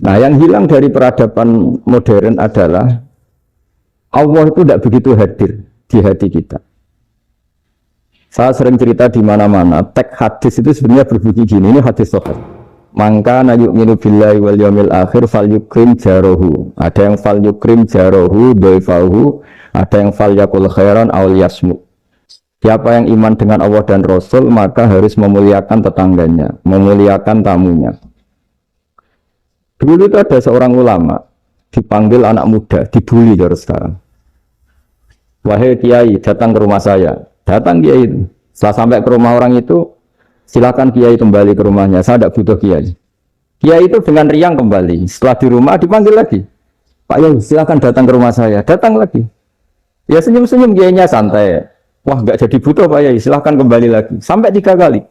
Nah, yang hilang dari peradaban modern adalah Allah itu tidak begitu hadir di hati kita. Saya sering cerita di mana-mana, teks hadis itu sebenarnya berbunyi gini, ini hadis sahih. Mangka na yu'minu billahi wal yawmil akhir fal yukrim jarohu. Ada yang fal yukrim jarohu doifahu, ada yang fal yakul khairan aul yasmu. Siapa yang iman dengan Allah dan Rasul maka harus memuliakan tetangganya, memuliakan tamunya. Dulu itu ada seorang ulama dipanggil anak muda, dibully dari sekarang. Wahai kiai, datang ke rumah saya. Datang kiai itu. Setelah sampai ke rumah orang itu, silakan kiai kembali ke rumahnya. Saya tidak butuh kiai. Kiai itu dengan riang kembali. Setelah di rumah dipanggil lagi. Pak Yai, silakan datang ke rumah saya. Datang lagi. Ya senyum-senyum kiainya santai. Wah, nggak jadi butuh Pak Yai, silahkan kembali lagi. Sampai 3 kali.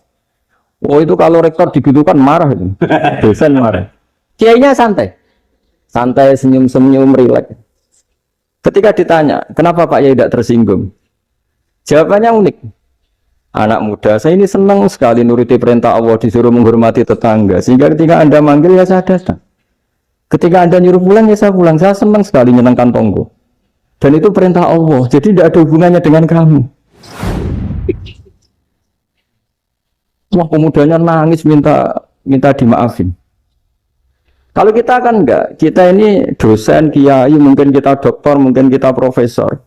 Oh itu kalau rektor digitukan marah itu. Dosen marah. Kiainya santai. Santai, senyum-senyum, rileks. Ketika ditanya, kenapa Pak Yai tidak tersinggung? Jawabannya unik. Anak muda, saya ini senang sekali nuruti perintah Allah, disuruh menghormati tetangga. Sehingga ketika Anda manggil, ya saya datang. Ketika Anda nyuruh pulang, ya saya pulang. Saya senang sekali nyenangkan tonggo. Dan itu perintah Allah, jadi tidak ada hubungannya dengan kamu. Wah, pemudanya nangis minta dimaafin. Kalau kita kan enggak, kita ini dosen, kiai, mungkin kita doktor, mungkin kita profesor.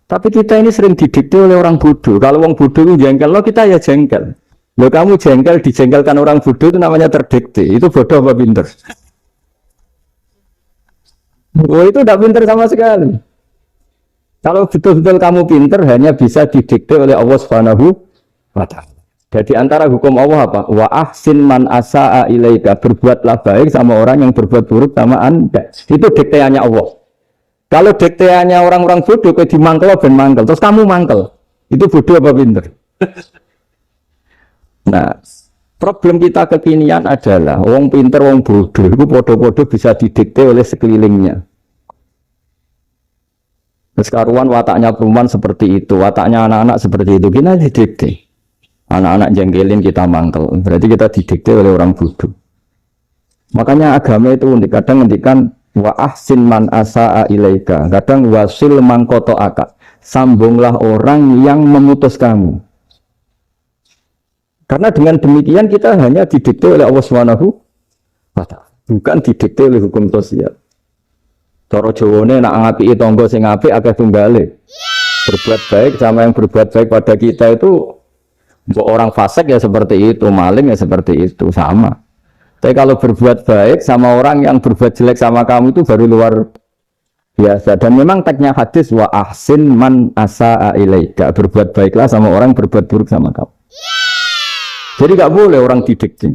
Tapi kita ini sering didikte oleh orang bodoh. Kalau orang bodoh itu jengkel, lo kita ya jengkel. Lo kamu jengkel, dijengkelkan orang bodoh itu namanya terdikte. Itu bodoh apa pinter? Oh itu tidak pinter sama sekali. Kalau betul-betul kamu pinter hanya bisa didikte oleh Allah Subhanahu wa ta'ala. Jadi antara hukum Allah apa? Wa ahsin man asa'a ilaika, berbuatlah baik sama orang yang berbuat buruk sama Anda. Itu dikteannya Allah. Kalau dikteannya orang-orang bodoh kayak dimangkel ben mangkel, terus kamu mangkel. Itu bodoh apa pinter? Nah, problem kita kekinian adalah wong pinter, wong bodoh itu bodoh-bodoh bisa didikte oleh sekelilingnya. Sekaruan wataknya perumahan seperti itu, wataknya anak-anak seperti itu, kita didikte. Anak-anak jengkelin kita mangkel, berarti kita didikte oleh orang bodoh. Makanya agama itu unik, kadang ngendikan wa ahsin man asa'a ilaika, kadang wasil man qata'aka, sambunglah orang yang memutus kamu. Karena dengan demikian kita hanya didikte oleh Allah Subhanahu wa ta'ala, bukan didikte oleh hukum sosial. Cara Jawane nak ngapiki tangga sing apik akeh tunggale. Berbuat baik sama yang berbuat baik pada kita itu orang fasik ya seperti itu, maling ya seperti itu, sama. Tapi kalau berbuat baik sama orang yang berbuat jelek sama kamu itu baru luar biasa. Dan memang teksnya hadis wa ahsin man asa'a ilaika, berbuat baiklah sama orang berbuat buruk sama kamu. Jadi nggak boleh orang didikte.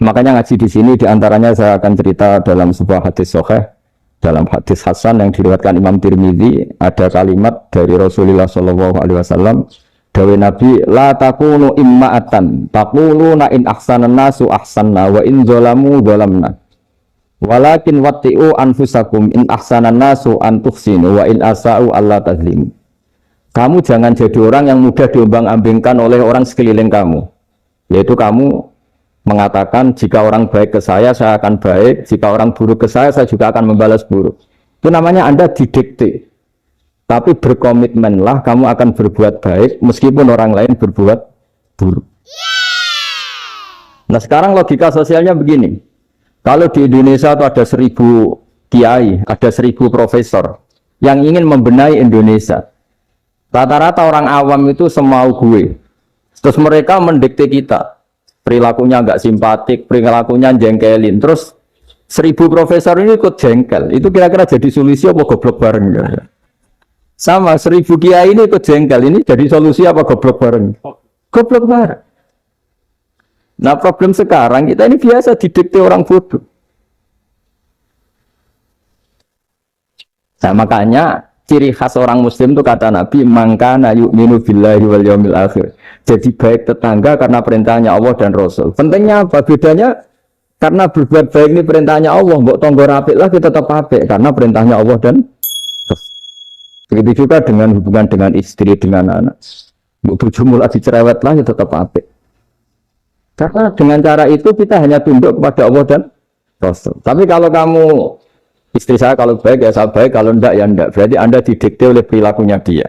Makanya ngaji di sini diantaranya saya akan cerita dalam sebuah hadis sahih. Dalam hadis Hasan yang diriwayatkan Imam Tirmidzi ada kalimat dari Rasulullah SAW. Dawe Nabi, la takunu imma'atan, taquluna in ahsanan nasu ahsanna wa in zalamu zalamna. Walakin watti'u anfusakum in ahsanan nasu an tuhsinu wa in asa'u alla tazlimu. Kamu jangan jadi orang yang mudah diombang-ambingkan oleh orang sekeliling kamu. Yaitu kamu mengatakan jika orang baik ke saya akan baik, jika orang buruk ke saya juga akan membalas buruk. Itu namanya Anda didikte. Tapi berkomitmenlah kamu akan berbuat baik meskipun orang lain berbuat buruk. Nah sekarang logika sosialnya begini. Kalau di Indonesia itu ada 1000 kiai, ada 1000 profesor yang ingin membenahi Indonesia. Rata-rata orang awam itu semau gue. Terus mereka mendikte kita. Perilakunya nggak simpatik, perilakunya jengkelin. Terus 1000 profesor ini ikut jengkel. Itu kira-kira jadi solusi apa goblok bareng? Ya? Sama 1000 kiai ini ikut jengkel. Ini jadi solusi apa goblok bareng? Goblok bareng. Nah problem sekarang kita ini biasa didikte orang bodoh. Nah makanya ciri khas orang muslim itu kata Nabi mangkana yu'minu billahi wal yawmil akhir. Jadi baik tetangga karena perintahnya Allah dan Rasul. Pentingnya apa? Bedanya karena berbuat baik ini perintahnya Allah, mbok tonggo apik lah kita tetap apik karena perintahnya Allah dan Rasul. Begitu juga dengan hubungan dengan istri, dengan anak. Mbok bojomu lagi cerewet lah ya tetap apik. Karena dengan cara itu kita hanya tunduk kepada Allah dan Rasul. Tapi kalau kamu istri saya kalau baik ya saya baik, kalau ndak ya ndak. Berarti Anda didikte oleh perilakunya dia.